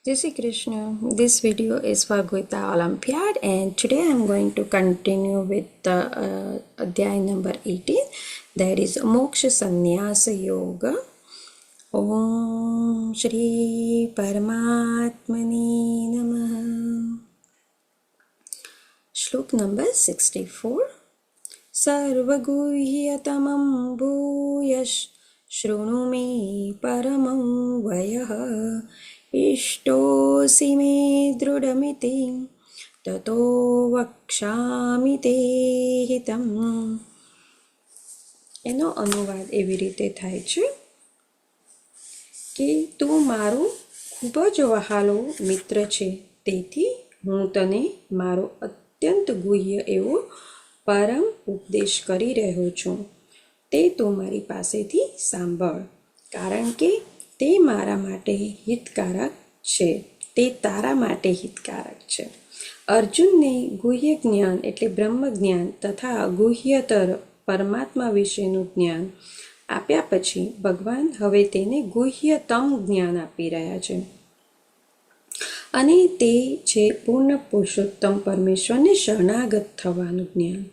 Jai Shri Krishna. This video is for Goita Olympiad, and today I'm going to continue with the Adhyay number 18. That is Moksha Sannyasa Yoga. Om Shri Paramatmani Namaha. Shlok number 64. Sarvaguhyatamam bhuyash Shruну me paramam vayah Ishtosi me drudamiti tato vakshami te hitam. એનો અનુવાદ એવી રીતે થાય છે કે તું મારો ખૂબ જ વહાલો મિત્ર છે, તેથી હું તને મારો અત્યંત ગુહ્ય એવો પરમ ઉપદેશ કરી રહ્યો છું. તે તું મારી પાસેથી સાંભળ, કારણ કે તે મારા માટે હિતકારક છે, તે તારા માટે હિતકારક છે. અર્જુનને ગુહ્ય જ્ઞાન એટલે બ્રહ્મ જ્ઞાન તથા ગુહ્યતર પરમાત્મા વિશેનું જ્ઞાન આપ્યા પછી ભગવાન હવે તેને ગુહ્યતમ જ્ઞાન આપી રહ્યા છે, અને તે છે પૂર્ણ પુરુષોત્તમ પરમેશ્વરને શરણાગત થવાનું જ્ઞાન.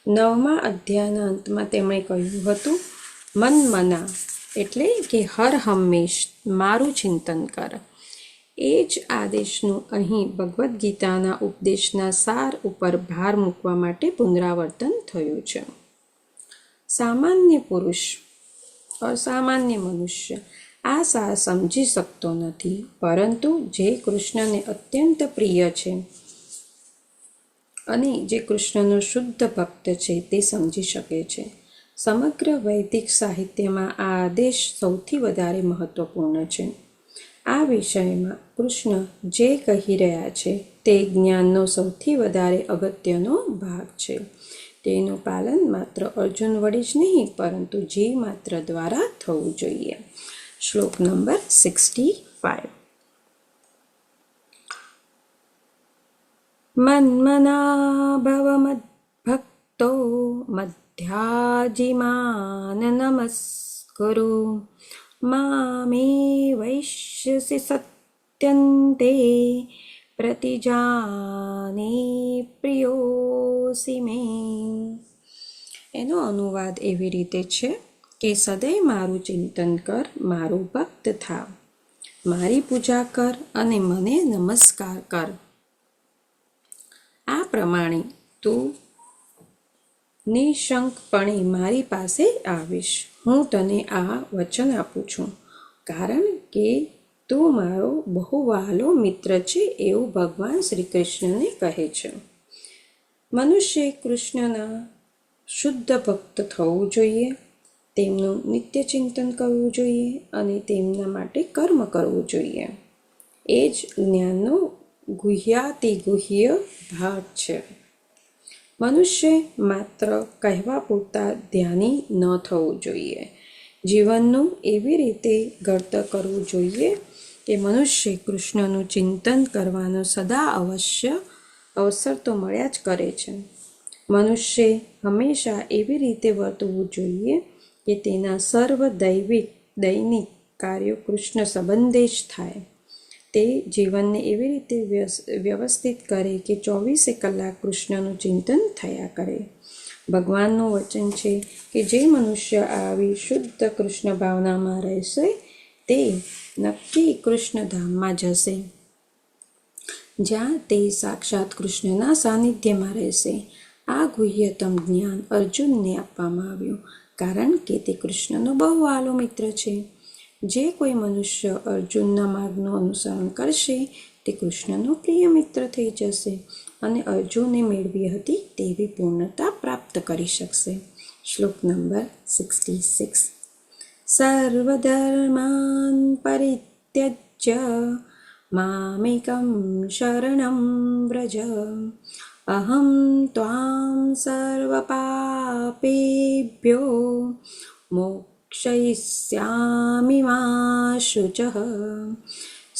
9મા અધ્યાયના અંતમાં તેમણે કહ્યું હતું, મન મના એટલે કે હર હંમેશ મારું ચિંતન કર. એ જ આદેશનું અહીં ભગવદ્ ગીતાના ઉપદેશના સાર ઉપર ભાર મૂકવા માટે પુનરાવર્તન થયું છે. સામાન્ય પુરુષ અસામાન્ય મનુષ્ય આ સાર સમજી શકતો નથી, પરંતુ જે કૃષ્ણને અત્યંત પ્રિય છે અને જે કૃષ્ણનો શુદ્ધ ભક્ત છે તે સમજી શકે છે. સમગ્ર વૈદિક સાહિત્યમાં આ આદેશ સૌથી વધારે મહત્વપૂર્ણ છે. આ વિષયમાં કૃષ્ણ જે કહી રહ્યા છે તે જ્ઞાનનો સૌથી વધારે અગત્યનો ભાગ છે. તેનું પાલન માત્ર અર્જુન વડે જ નહીં, પરંતુ જીવ માત્ર દ્વારા થવું જોઈએ. શ્લોક નંબર 65. મન્મના ભવ મદ્ભક્તો મધ્યાજીમાન નમસ્કુરુ મામે વૈશ્યસી સત્યન્તે પ્રતિજાને પ્રિયોસી મે. એનો અનુવાદ એવી રીતે છે કે સદૈવ મારું ચિંતન કર, મારું ભક્ત થાવ, મારી પૂજા કર અને મને નમસ્કાર કર. આ પ્રમાણે તું નિશંકપણે મારી પાસે આવીશ. હું તને આ વચન આપું છું, કારણ કે તું મારો બહુ વહાલો મિત્ર છે, એવું ભગવાન શ્રી કૃષ્ણને કહે છે. મનુષ્ય કૃષ્ણના શુદ્ધ ભક્ત થવું જોઈએ, તેમનું નિત્ય ચિંતન કરવું જોઈએ અને તેમના માટે કર્મ કરવું જોઈએ. એ જ જ્ઞાનનો ગુહ્યાતિ ગુહ્ય ભાગ છે. મનુષ્ય માત્ર કહેવા પૂરતા ધ્યાની ન થવું જોઈએ. જીવનનું એવી રીતે ઘડતર કરવું જોઈએ કે મનુષ્ય કૃષ્ણનું ચિંતન કરવાનો સદા અવશ્ય અવસર તો મળ્યા જ કરે છે. મનુષ્ય હંમેશા એવી રીતે વર્તવું જોઈએ કે તેના સર્વ દૈનિક કાર્યો કૃષ્ણ સંબંધે જ થાય. તે જીવનને એવી રીતે વ્યવસ્થિત કરે કે 24 કલાક કૃષ્ણનું ચિંતન થયા કરે. ભગવાનનું વચન છે કે જે મનુષ્ય આવી શુદ્ધ કૃષ્ણ ભાવનામાં રહેશે તે નક્કી કૃષ્ણધામમાં જશે, જ્યાં તે સાક્ષાત કૃષ્ણના સાનિધ્યમાં રહેશે. આ ગુહ્યતમ જ્ઞાન અર્જુનને આપવામાં આવ્યું, કારણ કે તે કૃષ્ણનો બહુ વહાલો મિત્ર છે. જે કોઈ મનુષ્ય અર્જુનના માર્ગનું અનુસરણ કરશે તે કૃષ્ણનો પ્રિય મિત્ર થઈ જશે અને અર્જુને મેળવી હતી તેવી પૂર્ણતા પ્રાપ્ત કરી શકશે. શ્લોક નંબર 66. સર્વધર્માન પરિત્યજ્ય મામેકમ શરણમ વ્રજ અહમ ત્વાં સર્વપાપેભ્યો મોક્ષયિષ્યામિ મા શુચઃ.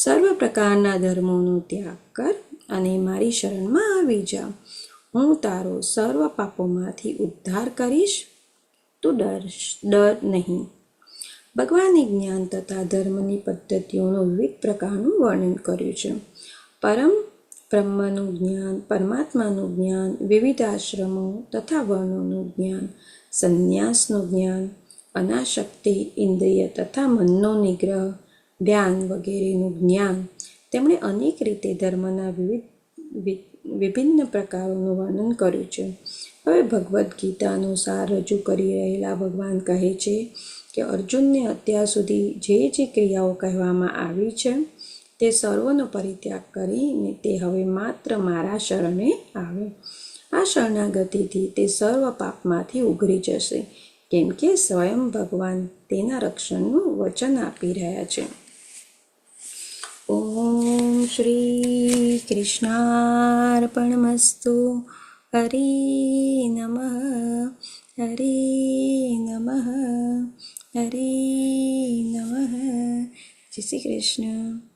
સર્વ પ્રકારના ધર્મોનો ત્યાગ કર અને મારી શરણમાં આવી જા. હું તારો સર્વ પાપોમાંથી ઉદ્ધાર કરીશ, તું ડર નહીં. ભગવાને જ્ઞાન તથા ધર્મની પદ્ધતિઓનું વિવિધ પ્રકારનું વર્ણન કર્યું છે. બ્રહ્મનું જ્ઞાન, પરમાત્માનું જ્ઞાન, વિવિધ આશ્રમો તથા વર્ણોનું જ્ઞાન, સંન્યાસનું જ્ઞાન, અનાસક્તિ, ઇન્દ્રિય તથા મનનો નિગ્રહ, ધ્યાન વગેરેનું જ્ઞાન. તેમણે અનેક રીતે ધર્મના વિભિન્ન પ્રકારોનું વર્ણન કર્યું છે. હવે ભગવદ્ ગીતાનો સાર રજૂ કરી રહેલા ભગવાન કહે છે કે અર્જુનને અત્યાર સુધી જે જે ક્રિયાઓ કહેવામાં આવી છે તે સર્વનો પરિત્યાગ કરીને તે હવે માત્ર મારા શરણે આવે. આ શરણાગતિથી તે સર્વ પાપમાંથી ઉઘરી જશે, કેમ કે સ્વયં ભગવાન તેના રક્ષણનું વચન આપી રહ્યા છે. ઓમ શ્રી કૃષ્ણાર્પણમસ્તુ. હરિ નમઃ, હરિ નમઃ, હરિ નમઃ. જય શ્રી કૃષ્ણ.